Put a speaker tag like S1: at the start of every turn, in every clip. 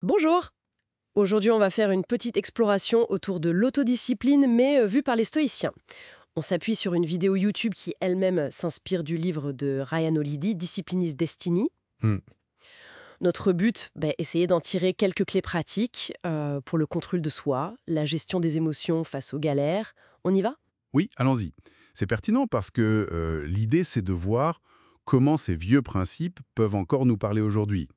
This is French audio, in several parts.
S1: Bonjour! Aujourd'hui, on va faire une petite exploration autour de l'autodiscipline, mais vue par les stoïciens. On s'appuie sur une vidéo YouTube qui elle-même s'inspire du livre de Ryan Holiday, Discipline is Destiny.
S2: Hmm.
S1: Notre but, essayer d'en tirer quelques clés pratiques pour le contrôle de soi, la gestion des émotions face aux galères. On y va?
S2: Oui, allons-y. C'est pertinent parce que l'idée, c'est de voir comment ces vieux principes peuvent encore nous parler aujourd'hui.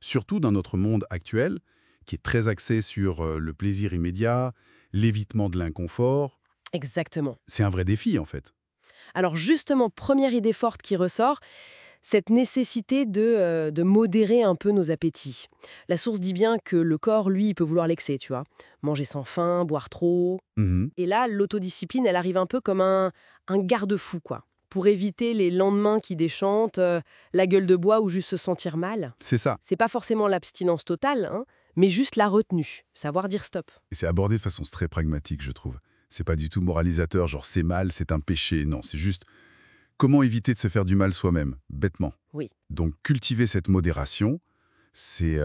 S2: Surtout dans notre monde actuel, qui est très axé sur le plaisir immédiat, l'évitement de l'inconfort.
S1: Exactement.
S2: C'est un vrai défi, en fait.
S1: Alors justement, première idée forte qui ressort, cette nécessité de modérer un peu nos appétits. La source dit bien que le corps, lui, il peut vouloir l'excès, tu vois. Manger sans faim, boire trop.
S2: Mhm.
S1: Et là, l'autodiscipline, elle arrive un peu comme un garde-fou, quoi. Pour éviter les lendemains qui déchantent, la gueule de bois ou juste se sentir mal.
S2: C'est ça.
S1: C'est pas forcément l'abstinence totale, hein, mais juste la retenue. Savoir dire stop.
S2: Et c'est abordé de façon très pragmatique, je trouve. C'est pas du tout moralisateur, genre c'est mal, c'est un péché. Non, c'est juste comment éviter de se faire du mal soi-même, bêtement.
S1: Oui,
S2: Donc cultiver cette modération, c'est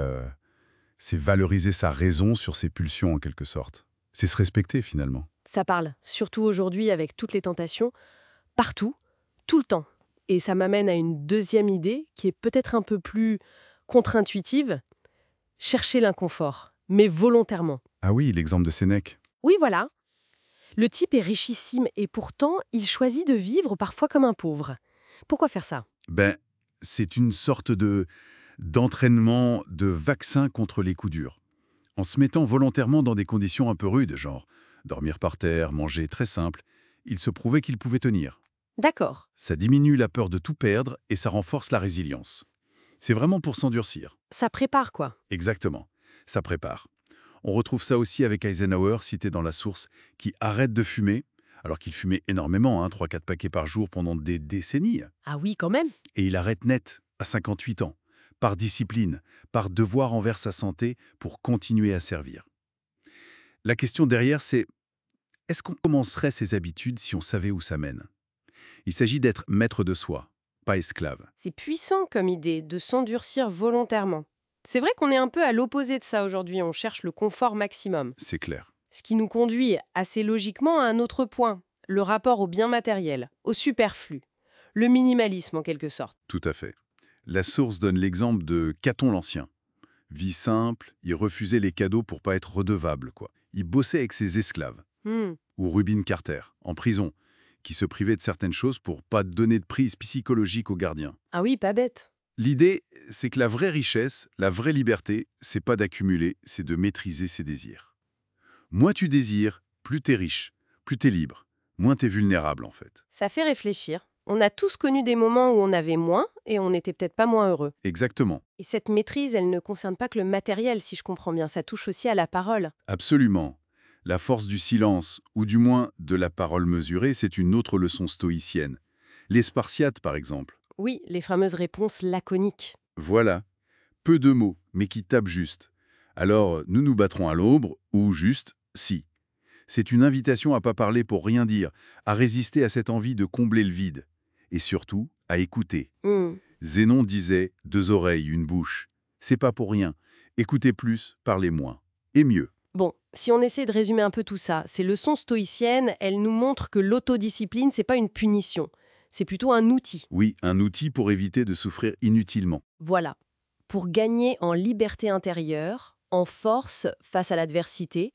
S2: valoriser sa raison sur ses pulsions en quelque sorte. C'est se respecter finalement.
S1: ça parle. Surtout aujourd'hui avec toutes les tentations, partout, tout le temps. Et ça m'amène à une deuxième idée qui est peut-être un peu plus contre-intuitive. Chercher l'inconfort, mais volontairement.
S2: Ah oui, l'exemple de Sénèque.
S1: Oui, voilà. Le type est richissime et pourtant, il choisit de vivre parfois comme un pauvre. Pourquoi faire ça?
S2: Ben, c'est une sorte d'entraînement, de vaccin contre les coups durs. En se mettant volontairement dans des conditions un peu rudes, genre dormir par terre, manger très simple, il se prouvait qu'il pouvait tenir.
S1: D'accord.
S2: Ça diminue la peur de tout perdre et ça renforce la résilience. C'est vraiment pour s'endurcir.
S1: Ça prépare quoi?
S2: Exactement. Ça prépare. On retrouve ça aussi avec Eisenhower, cité dans la source, qui arrête de fumer, alors qu'il fumait énormément, 3-4 paquets par jour pendant des décennies.
S1: Ah oui, quand même.
S2: Et il arrête net, à 58 ans, par discipline, par devoir envers sa santé pour continuer à servir. La question derrière, c'est est-ce qu'on commencerait ces habitudes si on savait où ça mène? Il s'agit d'être maître de soi, pas esclave.
S1: C'est puissant comme idée de s'endurcir volontairement. C'est vrai qu'on est un peu à l'opposé de ça aujourd'hui, on cherche le confort maximum.
S2: C'est clair.
S1: Ce qui nous conduit assez logiquement à un autre point, le rapport au bien matériel, au superflu, le minimalisme en quelque sorte.
S2: Tout à fait. La source donne l'exemple de Caton l'Ancien. Vie simple, il refusait les cadeaux pour pas être redevable, quoi. Il bossait avec ses esclaves.
S1: Hmm.
S2: Ou Rubin Carter, en prison, qui se privait de certaines choses pour pas donner de prise psychologique aux gardiens.
S1: Ah oui, pas bête.
S2: L'idée, c'est que la vraie richesse, la vraie liberté, c'est pas d'accumuler, c'est de maîtriser ses désirs. Moins tu désires, plus t'es riche, plus t'es libre, moins t'es vulnérable en fait.
S1: Ça fait réfléchir. On a tous connu des moments où on avait moins et on n'était peut-être pas moins heureux.
S2: Exactement,
S1: Et cette maîtrise, elle ne concerne pas que le matériel, si je comprends bien, ça touche aussi à la parole.
S2: absolument. La force du silence, ou du moins de la parole mesurée, c'est une autre leçon stoïcienne. Les Spartiates, par exemple.
S1: Oui, les fameuses réponses laconiques.
S2: Voilà, peu de mots, mais qui tapent juste. Alors, nous nous battrons à l'ombre, ou juste, si. C'est une invitation à pas parler pour rien dire, à résister à cette envie de combler le vide. Et surtout, à écouter.
S1: Hmm.
S2: Zénon disait « deux oreilles, une bouche ». C'est pas pour rien. Écoutez plus, parlez moins. Et mieux.
S1: Bon, si on essaie de résumer un peu tout ça, ces leçons stoïciennes, elles nous montrent que l'autodiscipline, c'est pas une punition. C'est plutôt un outil.
S2: Oui, un outil pour éviter de souffrir inutilement.
S1: Voilà. Pour gagner en liberté intérieure, en force face à l'adversité,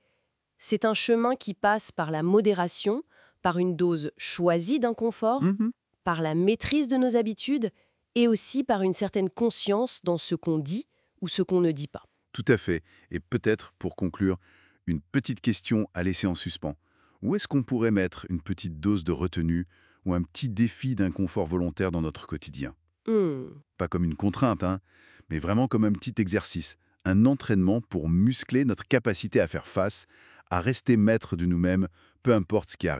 S1: c'est un chemin qui passe par la modération, par une dose choisie d'inconfort,
S2: Mhm.
S1: par la maîtrise de nos habitudes et aussi par une certaine conscience dans ce qu'on dit ou ce qu'on ne dit pas.
S2: Tout à fait. Et peut-être, pour conclure, une petite question à laisser en suspens. Où est-ce qu'on pourrait mettre une petite dose de retenue ou un petit défi d'inconfort volontaire dans notre quotidien?
S1: Hmm.
S2: Pas comme une contrainte, mais vraiment comme un petit exercice, un entraînement pour muscler notre capacité à faire face, à rester maître de nous-mêmes, peu importe ce qui arrive.